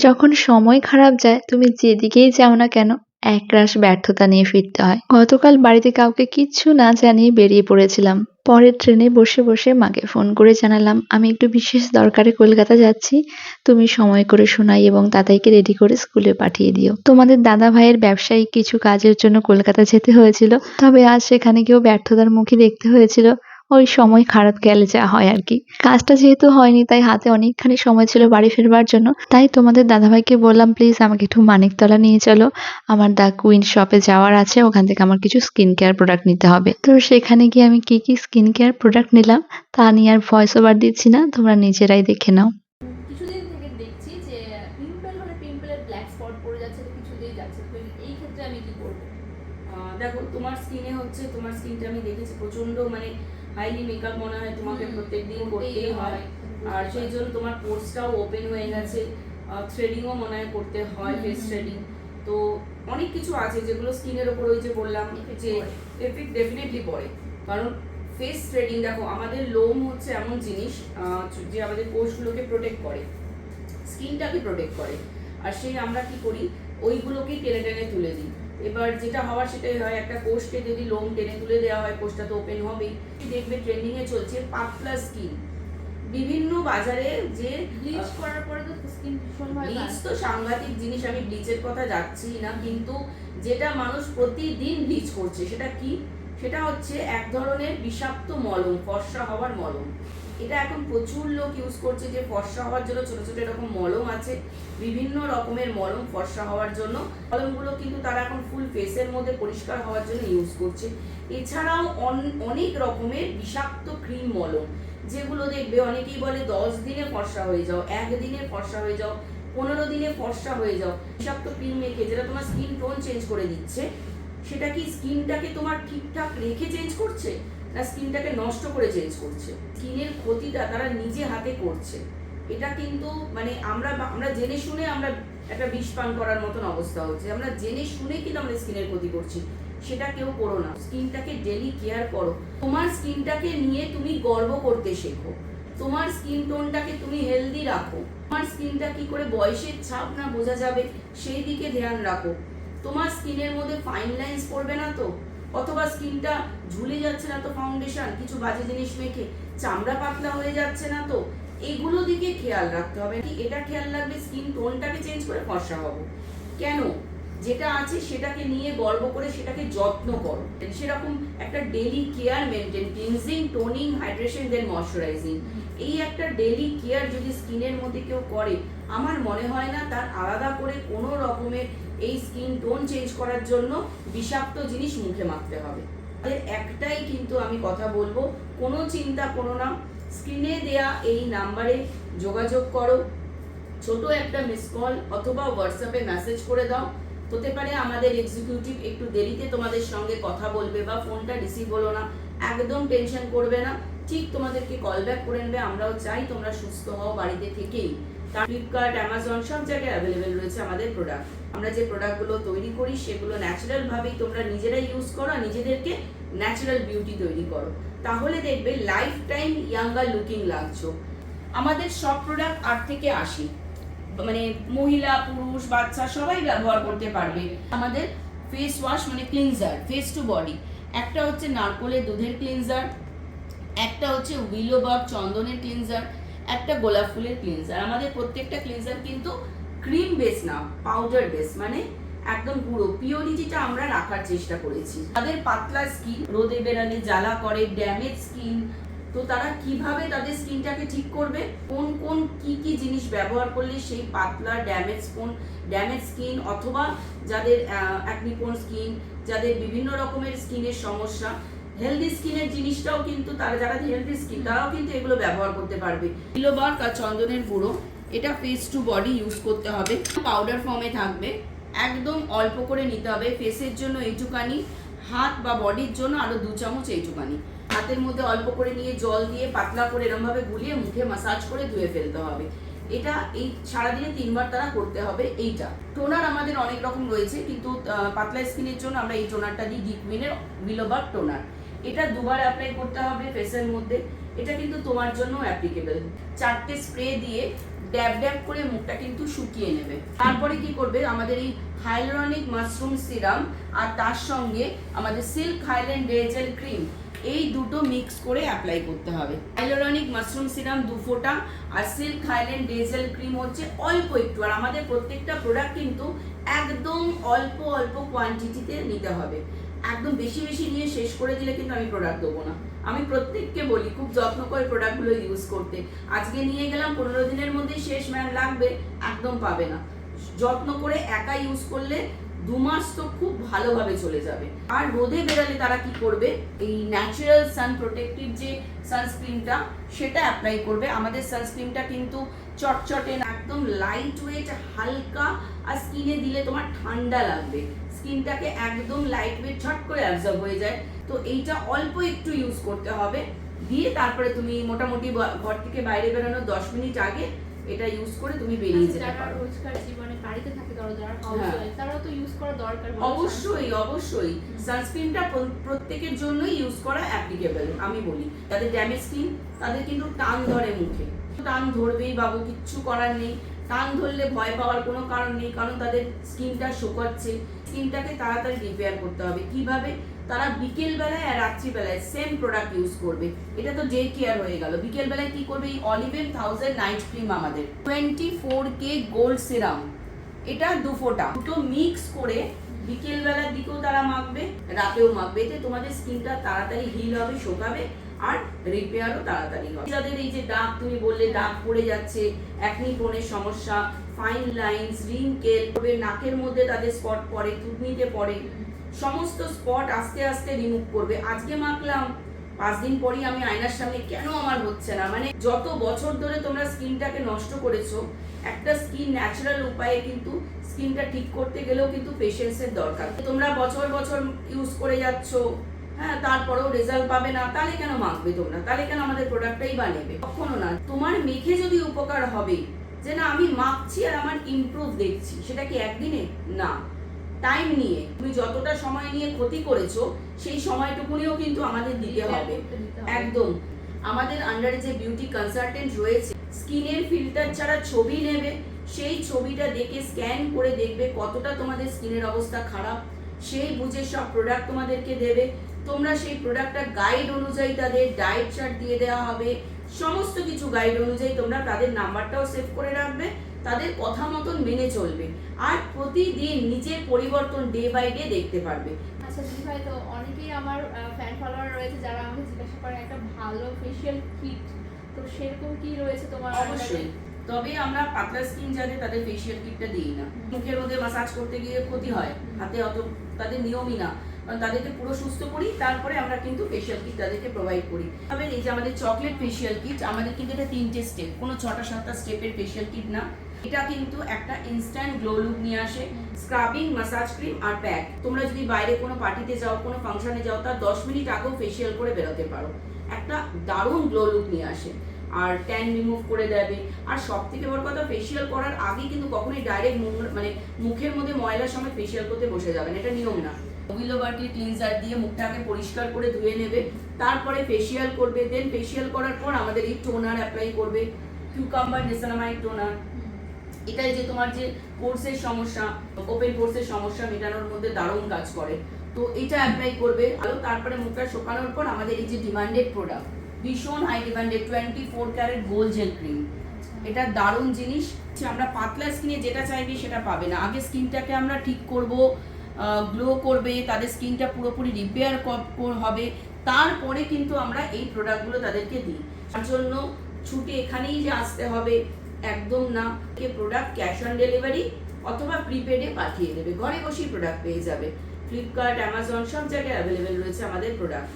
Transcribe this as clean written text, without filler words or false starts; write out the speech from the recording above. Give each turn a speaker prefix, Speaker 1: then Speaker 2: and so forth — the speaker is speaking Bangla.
Speaker 1: যখন সময় খারাপ যায় তুমি যেদিকেই যাও না কেন একরাশ ব্যর্থতা নিয়ে ফিরতে হয়। গতকাল বাড়িতে কাউকে কিচ্ছু না জানিয়ে বেরিয়ে পড়েছিলাম। পরে ট্রেনে বসে বসে মাকে ফোন করে জানালাম আমি একটু বিশেষ দরকারে কলকাতা যাচ্ছি। তুমি সময় করে শোনাই এবং দাদাইকে রেডি করে স্কুলে পাঠিয়ে দিও। তোমাদের দাদা ভাইয়ের ব্যবসায়িক কিছু কাজের জন্য কলকাতা যেতে হয়েছিল, তবে আজ সেখানে গিয়েও ব্যর্থতার মুখে দেখতে হয়েছিল। ওই সময় খারাপ গেলে যা হয় আর কি। কাজটা যেহেতু হয়নি তাই হাতে অনেকখানি সময় ছিল বাড়ি ফেরবার জন্য, তাই তোমাদের দাদাভাইকে বললাম প্লিজ আমাকে একটু মানিকতলা নিয়ে চলো, আমার দ্য কুইন শপে যাওয়ার আছে, ওখান থেকে আমার কিছু স্কিন কেয়ার প্রোডাক্ট নিতে হবে। তো সেখানে গিয়ে আমি কি কি স্কিন কেয়ার প্রোডাক্ট নিলাম তা নিয়ে আর ভয়েস ওভার দিচ্ছি না, তোমরা নিজেরাই দেখে নাও।
Speaker 2: কিছুদিন থেকে দেখছি যে পিম্পল হলে পিম্পলের ব্ল্যাক স্পট পড়ে যাচ্ছে, তো কিছুতেই যাচ্ছে, তো এই ক্ষেত্রে আমি কি করব?
Speaker 3: দেখো তোমার স্কিনে হচ্ছে, তোমার স্কিনটা আমি দেখেছি প্রচন্ড মানে হাইলি মেকআপ মনে হয় তোমাকে প্রত্যেকদিন করতেই হয়, আর সেই জন্য তোমার পোর্সটাও ওপেন হয়ে গেছে, থ্রেডিংও মনে হয় করতে হয়, ফেস থ্রেডিং। তো অনেক কিছু আছে যেগুলো স্কিনের ওপর ওই যে বললাম যে এফেক্ট ডেফিনেটলি পড়ে। কারণ ফেস থ্রেডিং দেখো, আমাদের লোম হচ্ছে এমন জিনিস যে আমাদের কোষগুলোকে প্রোটেক্ট করে, স্কিনটাকে প্রোটেক্ট করে, আর সেই আমরা কি করি ওইগুলোকেই টেনে টেনে তুলে দিই। এবার যেটা হওয়ার সেটাই হয়, একটা কোষকে যদি লোম টেনে তুলে দেওয়া হয় কোষটা তো ওপেন হবেই। দেখবে ট্রেন্ডিং এ চলছে পাতলা স্কিন, বিভিন্ন বাজারে যে
Speaker 2: ব্লিচ করার পরে তো স্কিন ভীষণভাবে
Speaker 3: ব্লিচ তো সাংঘাতিক জিনিস, আমি ব্লিচের কথা যাচ্ছি না, কিন্তু যেটা মানুষ প্রতিদিন ব্লিচ করছে সেটা কি, সেটা হচ্ছে এক ধরনের বিষাক্ত মলম, ফর্সা হওয়ার মলম। এটা এখন প্রচুর লোক ইউজ করছে, যে ফর্সা হওয়ার জন্য ছোট ছোট এরকম মলম আছে, বিভিন্ন রকমের মলম ফর্সা হওয়ার জন্য। মলমগুলো কিন্তু তারা এখন ফুল ফেসের মধ্যে পরিষ্কার হওয়ার জন্য ইউজ করছে। এছাড়াও অনেক রকমের বিষাক্ত ক্রিম মলম, যেগুলো দেখবে অনেকেই বলে 10 দিনে ফর্সা হয়ে যাও, 1 দিনে ফর্সা হয়ে যাও, 15 দিনে ফর্সা হয়ে যাও। বিষাক্ত ক্রিম মেখে যেটা তোমার স্কিন টোন চেঞ্জ করে দিচ্ছে, সেটা কি স্কিনটাকে তোমার ঠিকঠাক রেখে চেঞ্জ করছে, না স্কিনটাকে নষ্ট করে চেঞ্জ করছে? স্কিনের ক্ষতিটা তারা নিজে হাতে করছে। এটা কিন্তু মানে আমরা জেনে শুনে আমরা একটা বিষ পান করার মতন অবস্থা হচ্ছে, আমরা জেনে শুনে কিন্তু আমরা স্কিনের ক্ষতি করছি। সেটা কেউ করো না, স্কিনটাকে ডেলি কেয়ার করো। তোমার স্কিনটাকে নিয়ে তুমি গর্ব করতে শেখো, তোমার স্কিন টোনটাকে তুমি হেলদি রাখো, তোমার স্কিনটা কি করে বয়সের ছাপ না বোঝা যাবে সেই দিকে ধ্যান রাখো। তোমার স্কিনের মধ্যে ফাইন লাইন্স পড়বে না তো, অথবা স্কিনটা ঝুলে যাচ্ছে না তো ফাউন্ডেশন কিছু বাজে জিনিস মেখে, চামড়া পাতলা হয়ে যাচ্ছে না তো, এগুলো দিকে খেয়াল রাখতে হবে। কি এটা খেয়াল রাখবে স্কিন টোনটাকে চেঞ্জ করে ফর্সা হবো কেন, যেটা আছে সেটাকে নিয়ে গর্ব করে সেটাকে যত্ন করো। সেরকম একটা daily care maintain, cleansing, toning, hydration, then moisturising, এই একটা ডেলি কেয়ার যদি স্কিনের মধ্যে কেউ করে, আমার মনে হয় না তার আলাদা করে কোনো রকমের এই স্কিন টোন চেঞ্জ করার জন্য বিষাক্ত জিনিস মুখে মাখতে হবে। তাদের একটাই কিন্তু আমি কথা বলবো, কোনো চিন্তা করো না, স্ক্রিনে দেয়া এই নাম্বারে যোগাযোগ করো, ছোট একটা মিস কল অথবা হোয়াটসঅ্যাপে মেসেজ করে দাও। হতে পারে আমাদের এক্সিকিউটিভ একটু দেরিতে তোমাদের সঙ্গে কথা বলবে বা ফোনটা রিসিভ হলো না, একদম টেনশন করবে না, ঠিক তোমাদেরকে কল ব্যাক করে নেবে। আমরাও চাই তোমরা সুস্থ হও বাড়িতে থেকেই। তার ফ্লিপকার্ট, অ্যামাজন সব জায়গায় অ্যাভেলেবেল রয়েছে আমাদের প্রোডাক্ট। আমরা যে প্রোডাক্টগুলো তৈরি করি সেগুলো ন্যাচারাল ভাবেই তোমরা নিজেরাই ইউজ করো, আর নিজেদেরকে ন্যাচারাল বিউটি তৈরি করো, তাহলে দেখবে লাইফ টাইম ইয়াঙ্গার লুকিং লাগছো। আমাদের সব প্রোডাক্ট 8 থেকে 80, মানে মহিলা পুরুষ বাচ্চা সবাই ব্যবহার করতে পারবে। আমাদের ফেস ওয়াশ মানে ক্লিনজার, ফেস টু বডি, একটা হচ্ছে নারকোলের দুধের ক্লিনজার, একটা হচ্ছে উইলো বার্গ চন্দনের ক্লিনজার, একটা গোলাপ ফুলের ক্লিনজার। আমাদের প্রত্যেকটা ক্লিনজার কিন্তু ক্রিম বেস না, পাউডার বেস, মানে একদম পুরো পিওরিটিটা আমরা রাখার চেষ্টা করেছি। তাদের পাতলা স্কিন, রোদে বেরালে জ্বালা করে, ড্যামেজ স্কিন, তো তারা কিভাবে তাদের স্কিনটাকে ঠিক করবে, কোন কোন কি জিনিস ব্যবহার করলে সেই পাতলা ড্যামেজ স্কিন অথবা যাদের অ্যাকনিপ্রোন স্কিন, যাদের বিভিন্ন রকমের স্কিনের সমস্যা, হেলদি স্কিনের জিনিসটাও কিন্তু তারা, যারা হেলদি স্কিন তারাও কিন্তু এগুলো ব্যবহার করতে পারবে। উইলো বার্গ আর চন্দনের গুঁড়ো, এটা ফেস টু বডি ইউজ করতে হবে, পাউডার ফর্মে থাকবে, একদম অল্প করে নিতে হবে। ফেসের জন্য এইটুকানি, হাত বা বডির জন্য আরো 2 চামচ এইটুকানি। হাতের মধ্যে অল্প করে নিয়ে জল দিয়ে পাতলা করে এরকম ভাবে গুলিয়ে মুখে মাসাজ করে ধুয়ে ফেলতে হবে। এটা এই সারাদিনে 3 বার তারা করতে হবে। এইটা টোনার আমাদের অনেক রকম রয়েছে, কিন্তু পাতলা স্কিনের জন্য আমরা এই টোনারটা দিই, ডি কুইনের উইলো বার্গ টোনার। এটা 2 বার অ্যাপ্লাই করতে হবে ফেসের মধ্যে। এটা কিন্তু তোমার জন্য অ্যাপ্লিকেবল। 4টে স্প্রে দিয়ে ড্যাব ড্যাব করে মুখটা কিন্তু শুকিয়ে নেবে। তারপরে কি করবে, আমাদের এই হাইলোরনিক মাশরুম সিরাম আর তার সঙ্গে আমাদের silk highland day gel cream, এই দুটো মিক্স করে অ্যাপ্লাই করতে হবে। হাইলোরনিক মাশরুম সিরাম 2 ফোঁটা আর silk highland day gel cream হচ্ছে অল্প একটু। আর আমাদের প্রত্যেকটা প্রোডাক্ট কিন্তু একদম অল্প অল্প কোয়ান্টিটিতে নিতে হবে। একদম বেশি বেশি নিয়ে শেষ করে দিলে কিন্তু আমি প্রোডাক্ট দেবো না। আমি প্রত্যেককে বলি খুব যত্ন করে প্রোডাক্টগুলো ইউজ করতে। আজকে নিয়ে গেলাম 15 দিনের মধ্যেই শেষ ম্যাম লাগবে, একদম পাবে না। যত্ন করে একা ইউজ করলে 2 মাস তো খুব ভালোভাবে চলে যাবে। আর রোদে বেরালে তারা কি করবে, এই ন্যাচারাল সান প্রোটেক্টিভ যে সানস্ক্রিনটা সেটা অ্যাপ্লাই করবে। আমাদের সানস্ক্রিনটা কিন্তু চটচটে না, একদম লাইট ওয়েট, হালকা, আর স্কিনে দিলে তোমার ঠান্ডা লাগবে। স্কিনটাকে একদম লাইট ওয়েট ঝট করে অ্যাবজর্ব হয়ে যায়। তো এইটা অল্প একটু ইউজ করতে হবে, দিয়ে তারপরে তুমি মোটামুটি ঘর থেকে বাইরে বেরোনোর 10 মিনিট আগে এটা ইউজ করে তুমি বেরিয়ে যেতে
Speaker 2: যারা
Speaker 3: পারো।
Speaker 2: রোজকার জীবনে বাড়িতে থাকে, যারা হাউসওয়াইফ, তারাও তো ইউজ করা দরকার।
Speaker 3: অবশ্যই অবশ্যই সানস্ক্রিনটা প্রত্যেকের জন্যই ইউজ করা অ্যাপ্লিকেবল। আমি বলি তাদের ড্যামেজ স্কিন, তাদের কিন্তু টান ধরে মুখে, টান ধরবেই বাবু, কিচ্ছু করার নেই। টান ধরলে ভয় পাওয়ার কোনো কারণ নেই, কারণ তাদের স্কিনটা শুকাচ্ছে। স্কিনটাকে তাড়াতাড়ি রিপেয়ার করতে হবে। কিভাবে, তারা বিকেল বেলায় আর রাত্রিবেলায় সেম প্রোডাক্ট ইউজ করবে। এটা তো ডে কেয়ার হয়ে গেল। বিকেল বেলায় কি করবে, এই অলিভেন 1000 নাইট ক্রিম, আমাদের 24K গোল্ড সিরাম, এটা 2 ফোঁটা, দুটো মিক্স করে বিকেল বেলার দিকেও তারা মাখবে, রাতেও মাখবে। এতে তোমাদের স্কিনটা তাড়াতাড়ি হিল হবে, শোকাবে, আর রিপেয়ারও তাড়াতাড়ি হবে। যাদের এই যে দাগ, তুমি বললে দাগ পড়ে যাচ্ছে, অ্যাকনি প্রোনের সমস্যা, ফাইন লাইনস, রিঙ্কেল, নাকের মধ্যে তাদের স্পট পড়ে, থুতনিতে পড়ে, সমস্ত স্পট আস্তে আস্তে রিমুভ করবে। আজকে মাখলাম, 5 দিন পরই আমি আয়নার সামনে, কেন আমার হচ্ছে না? মানে যত বছর ধরে তোমরা স্কিনটাকে নষ্ট করেছো, একটা স্কিন ন্যাচারাল উপায়ে কিন্তু স্কিনটা ঠিক করতে গেলেও কিন্তু পেশেন্সের দরকার। তোমরা বছর বছর ইউজ করে যাচ্ছ, হ্যাঁ, তারপরেও রেজাল্ট পাবে না, তাহলে কেন মাখবে তোমরা? তাহলে কেন আমাদের প্রোডাক্টটাই বানাবে? কখনো না। তোমার মেখে যদি উপকার হবে, যে না আমি মাখছি আর আমার ইমপ্রুভ দেখছি, সেটা কি একদিনে? না, টাইম নিয়ে। তুমি যতটা সময় নিয়ে ক্ষতি করেছো, সেই সময়টুকুনিও কিন্তু আমাদের দিতে হবে। একদম। আমাদের আন্ডারে যে বিউটি কনসালটেন্ট রয়েছে, স্কিনের ফিল্টার ছাড়া ছবি নেবে, সেই ছবিটা দেখে স্ক্যান করে দেখবে কতটা তোমাদের স্কিনের অবস্থা খারাপ, সেই বুঝে সব প্রোডাক্ট তোমাদেরকে দেবে। তোমরা সেই প্রোডাক্টটা গাইড অনুযায়ী, তাদের ডায়েট চার্ট দিয়ে দেওয়া হবে, সমস্ত কিছু গাইড অনুযায়ী তোমরা তাদের নাম্বারটাও সেভ করে রাখবে, তাদের কথা মতন মেনে চলবে, আর প্রতিদিন নিজের পরিবর্তন ডে বাই ডে দেখতে পারবে।
Speaker 2: আচ্ছা দিদি ভাই, তো অনেকেই আমার ফ্যান ফলোয়ার রয়েছে যারা আমাকে জিজ্ঞাসা করে একটা ভালো ফেশিয়াল কিট, তো সেরকম কি রয়েছে তোমার?
Speaker 3: অবশ্যই। তবে আমরা পাতলা স্কিন যাদের, তাদের ফেশিয়াল কিটটা দিই না। মুখের মধ্যে মাসাজ করতে গিয়ে ক্ষতি হয়, হাতে অত তাদের নিয়মই না, কারণ তাদেরকে পুরো সুস্থ করি, তারপরে আমরা কিন্তু ফেশিয়াল কিট তাদেরকে প্রোভাইড করি। তবে এই যে আমাদের চকলেট ফেশিয়াল কিট, আমাদের কিন্তু এটা 3টে স্টেপ, কোনো 6টা-7টা স্টেপের ফেশিয়াল কিট না। এটা কিন্তু একটা ইনস্ট্যান্ট গ্লো লুক নিয়ে আসে। স্ক্রাবিং, মাসাজ ক্রিম আর প্যাক। তোমরা যদি বাইরে কোনো পার্টিতে যাও, কোনো ফাংশনে যাও, তার 10 মিনিট আগেও ফেশিয়াল করে বেরোতে পারো। একটা দারুণ গ্লো লুক নিয়ে আসে, আর ট্যান রিমুভ করে দেবে। আর সব থেকে বড় কথা, ফেশিয়াল করার আগে কিন্তু কখনোই ডাইরেক্ট মানে মুখের মধ্যে ময়লার সময় ফেশিয়াল করতে বসে যাবেন, এটা নিয়ম না। উইলো বার্টি ক্লিনজার দিয়ে মুখটাকে পরিষ্কার করে ধুয়ে নেবে, তারপরে ফেশিয়াল করবে। দেন ফেশিয়াল করার পর আমাদের এই টোনার অ্যাপ্লাই করবে, কিউকাম্বার নিসানামাইড টোনার। এটাই যে তোমার যে পোরসের সমস্যা, ওপেন পোরসের সমস্যা মেটানোর মধ্যে দারুণ কাজ করে। তো এটা অ্যাপ্লাই করবে। আর তারপরে মুখটা শুকানোর পর আমাদের এই যে ডিমান্ডেড প্রোডাক্ট, ভীষণ high demanded 24 carat gold gel cream, এটা দারুণ জিনিস। আমরা পাতলা স্কিনে যেটা চাইবি সেটা পাবে না। আগে স্কিনটাকে আমরা ঠিক করব, গ্লো করবে, তাদের স্কিনটা পুরোপুরি রিপেয়ার হবে, তারপরে কিন্তু আমরা এই প্রোডাক্টগুলো তাদেরকে দিই। তার জন্য ছুটে এখানেই যে আসতে হবে, একদম না। প্রোডাক্ট ক্যাশ অন ডেলিভারি অথবা প্রিপেডে পাঠিয়ে দেবে, ঘরে বসেই প্রোডাক্ট পেয়ে যাবে। ফ্লিপকার্ট, অ্যামাজন সব জায়গায় অ্যাভেলেবেল রয়েছে আমাদের প্রোডাক্ট।